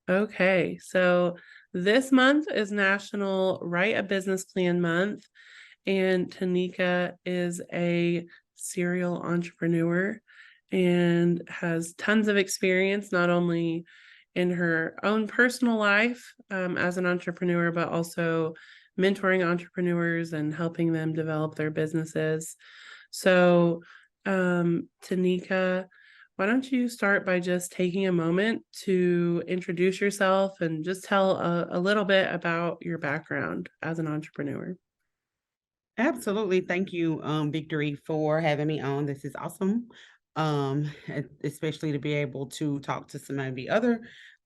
Okay, so this month is National Write a Business Plan Month, and Tanika is a serial entrepreneur and has tons of experience, not only in her own personal life as an entrepreneur, but also mentoring entrepreneurs and helping them develop their businesses. So, Tanika, why don't you start by just taking a moment to introduce yourself and just tell a little bit about your background as an entrepreneur? Absolutely. Thank you, Victory, for having me on. This is awesome. Especially to be able to talk to some of the other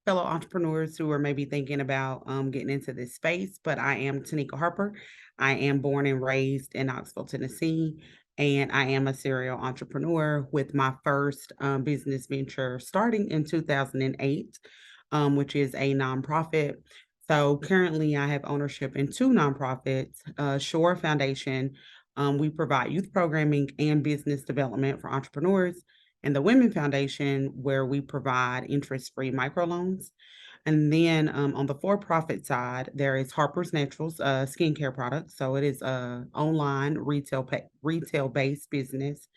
fellow entrepreneurs who are maybe thinking about getting into this space. But I am Tanika Harper. I am born and raised in Knoxville, Tennessee, and I am a serial entrepreneur with my first business venture starting in 2008, which is a nonprofit. So currently, I have ownership in two nonprofits, Shora Foundation. We provide youth programming and business development for entrepreneurs, and the Women Foundation, where we provide interest-free microloans. And then on the for-profit side, there is Harper's Naturals, skincare products. So it is a online retail-based business.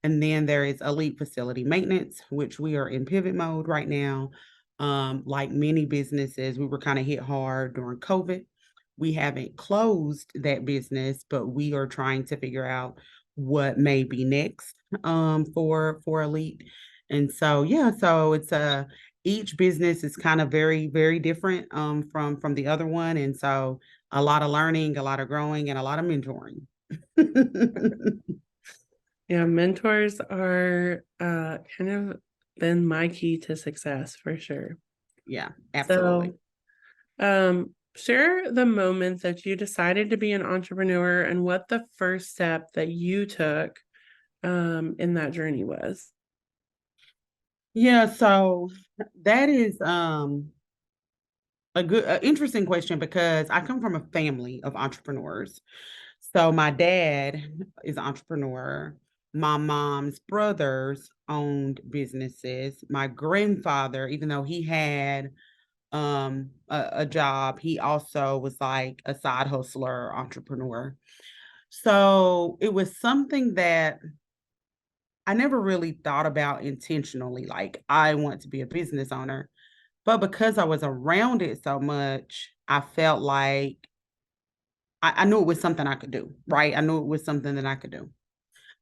And then there is Elite Facility Maintenance, which we are in pivot mode right now. Like many businesses, we were kind of hit hard during COVID. We haven't closed that business, but we are trying to figure out what may be next for Elite. And so yeah, so it's each business is kind of very different from the other one. And so a lot of learning, a lot of growing, and a lot of mentoring. Yeah, mentors are kind of been my key to success for sure. Yeah, absolutely. So, share the moment that you decided to be an entrepreneur and what the first step that you took in that journey was. Yeah, so that is interesting question because I come from a family of entrepreneurs. So my dad is an entrepreneur. My mom's brothers owned businesses. My grandfather, even though he had a job, he also was like a side hustler entrepreneur. So it was something that I never really thought about intentionally, like I want to be a business owner. But because I was around it so much, I felt like I knew it was something I could do, right? I knew it was something that I could do.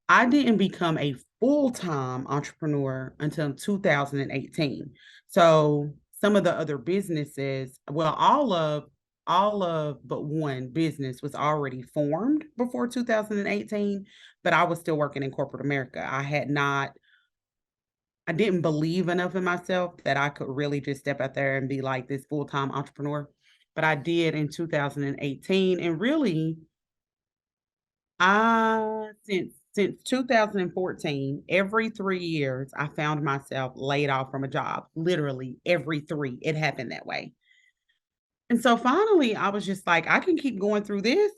I didn't become a full-time entrepreneur until 2018. So some of the other businesses, well, all of but one business was already formed before 2018, but I was still working in corporate America. I didn't believe enough in myself that I could really just step out there and be like this full-time entrepreneur. But I did in 2018. And really, since 2014, every 3 years, I found myself laid off from a job. Literally every three. It happened that way. And so finally, I was just like, I can keep going through this,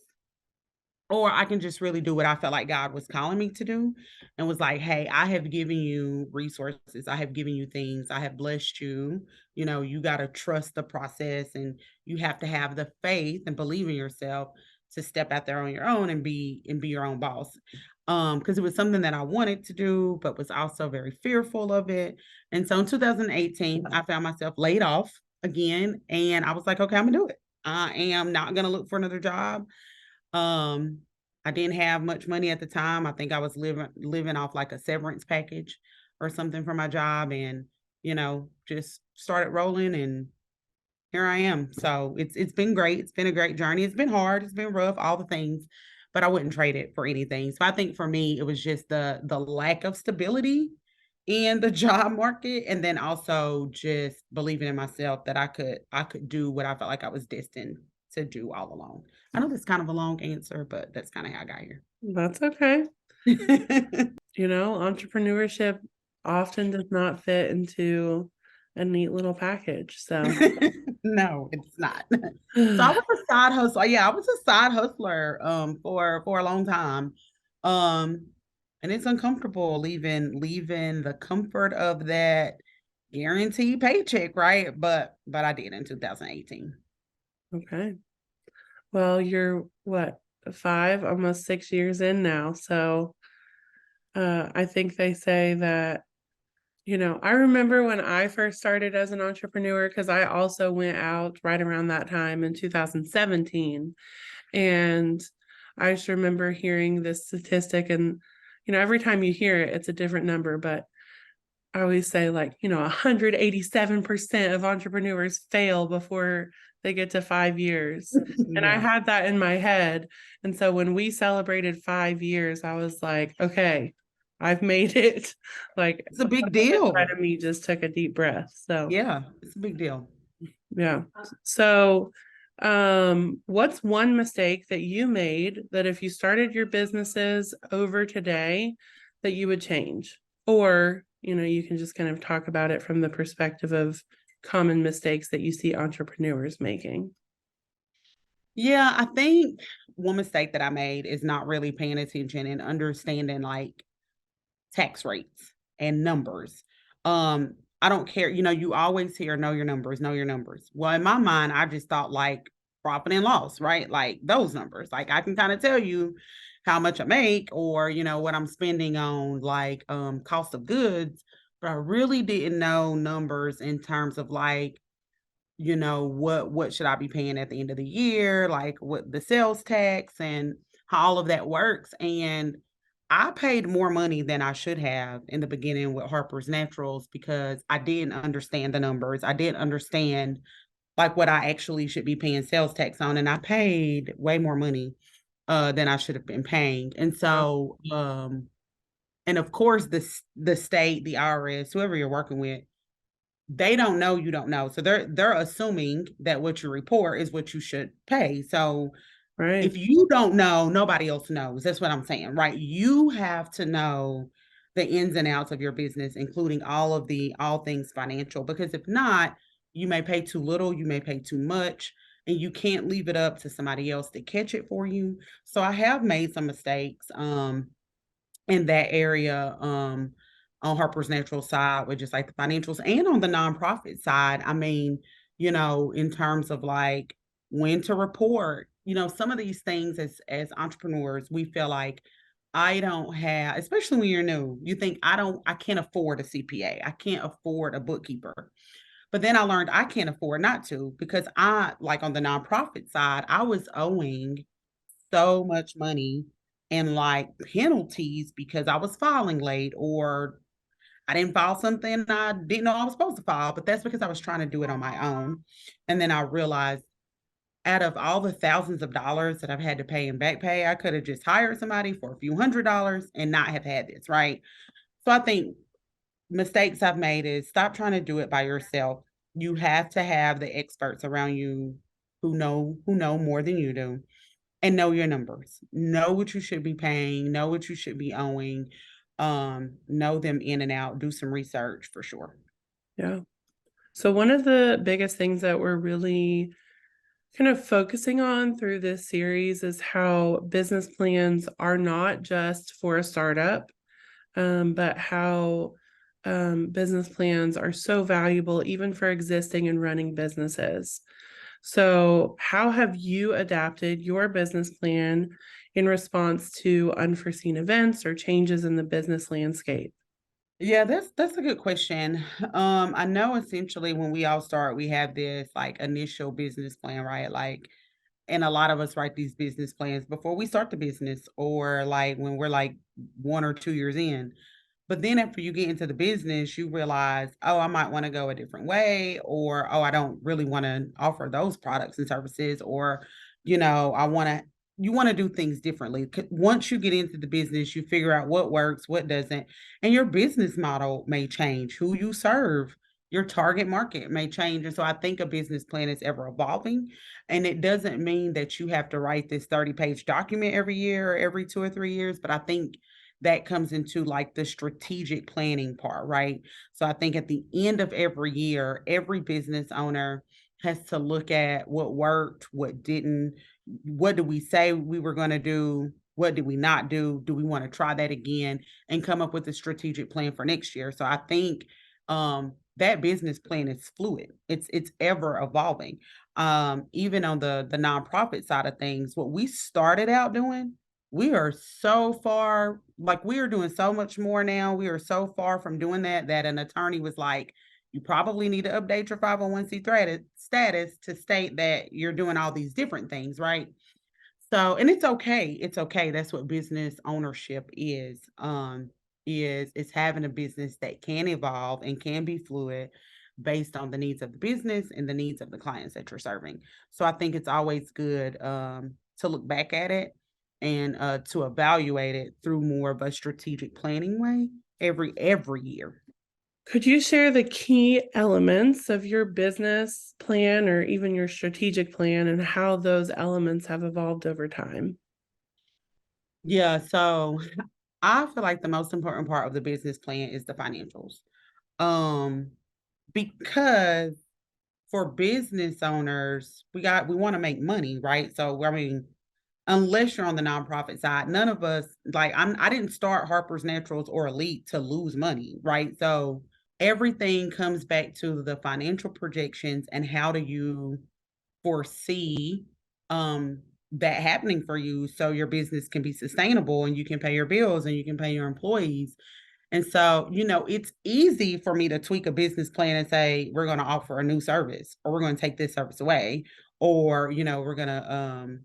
or I can just really do what I felt like God was calling me to do, and was like, "Hey, I have given you resources. I have given you things. I have blessed you. You got to trust the process, and you have to have the faith and believe in yourself to step out there on your own and be your own boss." Because it was something that I wanted to do, but was also very fearful of it. And so in 2018, I found myself laid off again, and I was like, "Okay, I'm gonna do it. I am not gonna look for another job." um, I didn't have much money at the time. I think I was living off like a severance package or something for my job, and just started rolling, and here I am. So it's been great. It's been a great journey. It's been hard, it's been rough, all the things, but I wouldn't trade it for anything. So I think for me it was just the lack of stability in the job market, and then also just believing in myself that I could do what I felt like I was destined to do all along. I know that's kind of a long answer, but that's kind of how I got here. That's okay. Entrepreneurship often does not fit into a neat little package. So, No, it's not. So I was a side hustler. Yeah, I was a side hustler for a long time. Um and it's uncomfortable leaving the comfort of that guaranteed paycheck, right? But I did in 2018. Okay. Well, you're what, 5, almost 6 years in now. So I think they say that, I remember when I first started as an entrepreneur, because I also went out right around that time in 2017. And I just remember hearing this statistic, and, every time you hear it, it's a different number, but I always say, like, 187% of entrepreneurs fail before they get to 5 years. And I Yeah, had that in my head. And so when we celebrated 5 years, I was like, okay, I've made it. Like, it's a big inside deal. of me just took a deep breath. So Yeah, it's a big deal. yeah. So what's one mistake that you made that if you started your businesses over today that you would change? Or, you can just kind of talk about it from the perspective of common mistakes that you see entrepreneurs making. Yeah, I think one mistake that I made is not really paying attention and understanding like tax rates and numbers. I don't care, you always hear know your numbers, know your numbers. Well, in my mind, I just thought like profit and loss, right? Like those numbers. Like I can kind of tell you how much I make or, what I'm spending on like cost of goods, but I really didn't know numbers in terms of like what should I be paying at the end of the year, like what the sales tax and how all of that works. And I paid more money than I should have in the beginning with Harper's Naturals because I didn't understand the numbers. I didn't understand like what I actually should be paying sales tax on, and I paid way more money than I should have been paying. And Yeah. so and of course the state, the IRS, whoever you're working with, they don't know you don't know. So they're assuming that what you report is what you should pay. So Right. if you don't know, nobody else knows. That's what I'm saying, right? You have to know the ins and outs of your business, including all things financial, because if not, you may pay too little, you may pay too much, and you can't leave it up to somebody else to catch it for you. So I have made some mistakes. In that area, on Harper's Natural side with just like the financials and on the nonprofit side. I mean, in terms of like when to report, some of these things as entrepreneurs, we feel like I don't have, especially when you're new, you think I can't afford a CPA. I can't afford a bookkeeper. But then I learned I can't afford not to because I like on the nonprofit side, I was owing so much money and like penalties because I was filing late or I didn't file something I didn't know I was supposed to file, but that's because I was trying to do it on my own. And then I realized out of all the thousands of dollars that I've had to pay in back pay, I could have just hired somebody for a few $100s and not have had this, right? So I think mistakes I've made is stop trying to do it by yourself. You have to have the experts around you who know more than you do and know your numbers. Know what you should be paying, know what you should be owing, know them in and out, do some research for sure. Yeah. So one of the biggest things that we're really kind of focusing on through this series is how business plans are not just for a startup, but how business plans are so valuable even for existing and running businesses. So, how have you adapted your business plan in response to unforeseen events or changes in the business landscape? Yeah, that's a good question. I know essentially when we all start, we have this like initial business plan, right? Like, and a lot of us write these business plans before we start the business, or like when we're like 1 or 2 years in. But then after you get into the business, you realize, oh, I might want to go a different way, or oh, I don't really want to offer those products and services, or I want to you want to do things differently. Once you get into the business, you figure out what works, what doesn't, and your business model may change. Who you serve, your target market may change. And so I think a business plan is ever evolving. And it doesn't mean that you have to write this 30-page document every year or every 2 or 3 years, but I think that comes into like the strategic planning part, right? So I think at the end of every year, every business owner has to look at what worked, what didn't, what did we say we were going to do, what did we not do we want to try that again, and come up with a strategic plan for next year. So I think that business plan is fluid. It's ever evolving. Even on the nonprofit side of things, what we started out doing, we are so far, like we are doing so much more now. We are so far from doing that that an attorney was like, you probably need to update your 501c3 status to state that you're doing all these different things, right? So, and it's okay. It's okay. That's what business ownership is. Is having a business that can evolve and can be fluid based on the needs of the business and the needs of the clients that you're serving. So I think it's always good to look back at it and to evaluate it through more of a strategic planning way every year. Could you share the key elements of your business plan or even your strategic plan and how those elements have evolved over time? Yeah, so I feel like the most important part of the business plan is the financials. Um, because for business owners, we want to make money, right? So I mean, unless you're on the nonprofit side, none of us like I didn't start Harper's Naturals or Elite to lose money, right? So everything comes back to the financial projections and how do you foresee that happening for you so your business can be sustainable and you can pay your bills and you can pay your employees. And so, it's easy for me to tweak a business plan and say, we're going to offer a new service or we're going to take this service away or, we're going to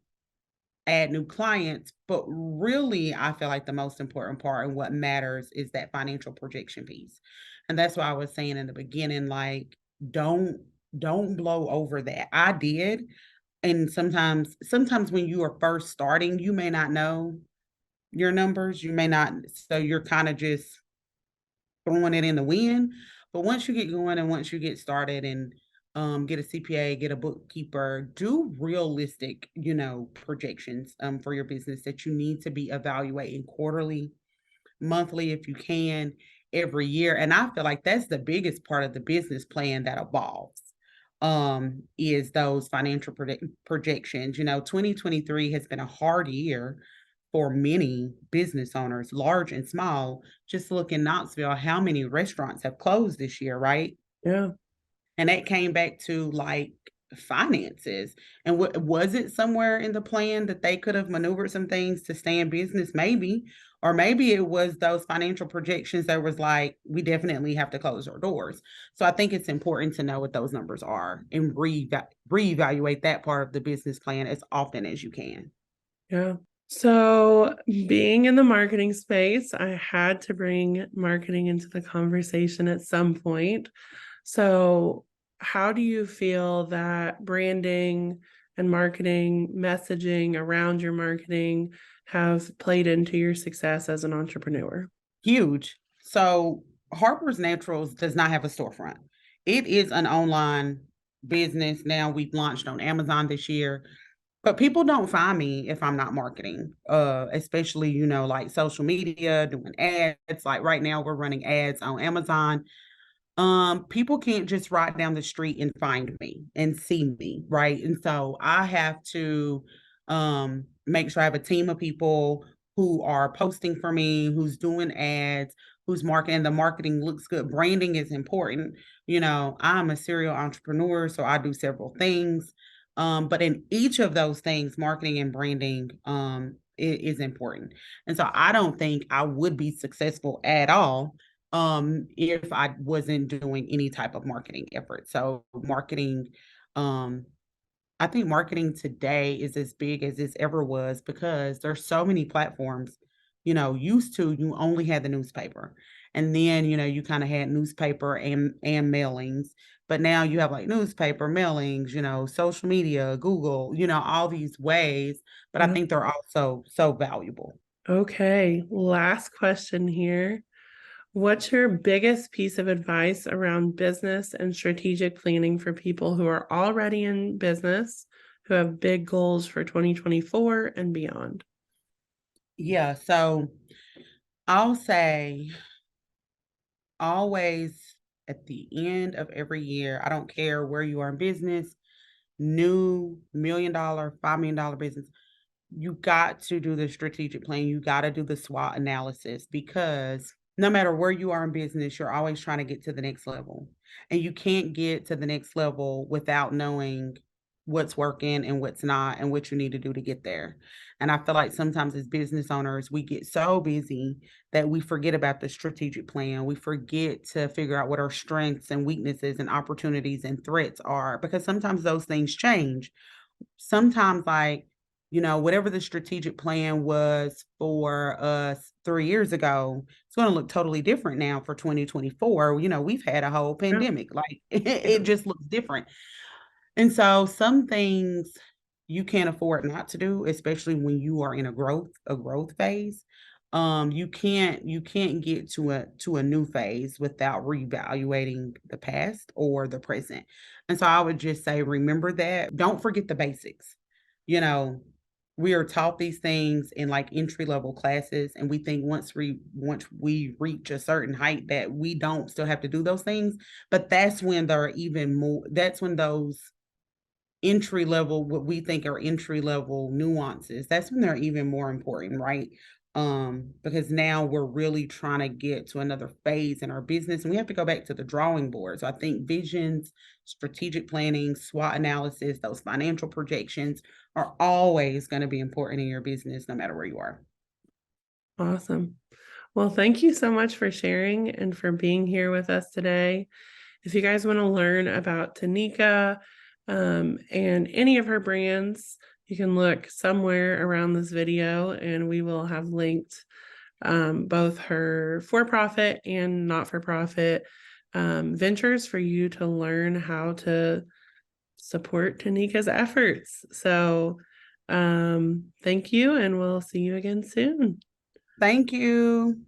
add new clients. But really, I feel like the most important part and what matters is that financial projection piece. And that's why I was saying in the beginning, like, don't don't blow over that. I did. And sometimes when you are first starting, you may not know your numbers. You may not, so you're kind of just throwing it in the wind. But once you get going and once you get started and get a CPA, get a bookkeeper, do realistic, projections for your business that you need to be evaluating quarterly, monthly, if you can, every year. And I feel like that's the biggest part of the business plan that evolves is those financial projections. 2023 has been a hard year for many business owners, large and small. Just look in Knoxville, how many restaurants have closed this year, right? Yeah. And that came back to like finances. And was it somewhere in the plan that they could have maneuvered some things to stay in business? Maybe. Or maybe it was those financial projections that was like, we definitely have to close our doors. So I think it's important to know what those numbers are and reevaluate that part of the business plan as often as you can. Yeah. So, being in the marketing space, I had to bring marketing into the conversation at some point. So, how do you feel that branding and marketing messaging around your marketing have played into your success as an entrepreneur? Huge. So Harper's Naturals does not have a storefront. It is an online business. Now we've launched on Amazon this year, but people don't find me if I'm not marketing, especially, like social media, doing ads. Like right now we're running ads on Amazon. People can't just ride down the street and find me and see me, right? And so I have to make sure I have a team of people who are posting for me, who's doing ads, who's marketing. The marketing looks good. Branding is important. I'm a serial entrepreneur, so I do several things. But in each of those things, marketing and branding is important. And so I don't think I would be successful at all if I wasn't doing any type of marketing effort. So marketing, um, I think marketing today is as big as it ever was because there's so many platforms. Used to you only had the newspaper. And then, you kind of had newspaper and mailings. But now you have like newspaper, mailings, social media, Google, all these ways. But I Yeah. think they're also so valuable. Okay, last question here. What's your biggest piece of advice around business and strategic planning for people who are already in business, who have big goals for 2024 and beyond? Yeah. So I'll say always at the end of every year, I don't care where you are in business, new $1 million, $5 million business, you got to do the strategic plan. You got to do the SWOT analysis because no matter where you are in business, you're always trying to get to the next level. And you can't get to the next level without knowing what's working and what's not and what you need to do to get there. And I feel like sometimes as business owners, we get so busy that we forget about the strategic plan. We forget to figure out what our strengths and weaknesses and opportunities and threats are, because sometimes those things change. Sometimes, like, whatever the strategic plan was for us 3 years ago, it's going to look totally different now for 2024. We've had a whole Yeah. pandemic, like Yeah. it just looks different. And so some things you can't afford not to do, especially when you are in a growth phase. You can't get to a new phase without reevaluating the past or the present. And so I would just say, remember that. Don't forget the basics. You know, we are taught these things in like entry level classes, and we think once we reach a certain height that we don't still have to do those things. But that's when there are even more. That's when those entry level, what we think are entry level nuances, that's when they're even more important, right? Because now we're really trying to get to another phase in our business, and we have to go back to the drawing board. So I think visions, strategic planning, SWOT analysis, those financial projections are always going to be important in your business, no matter where you are. Awesome. Well, thank you so much for sharing and for being here with us today. If you guys want to learn about Tanika and any of her brands, you can look somewhere around this video, and we will have linked both her for-profit and not-for-profit ventures for you to learn how to support Tanika's efforts. So thank you, and we'll see you again soon. Thank you.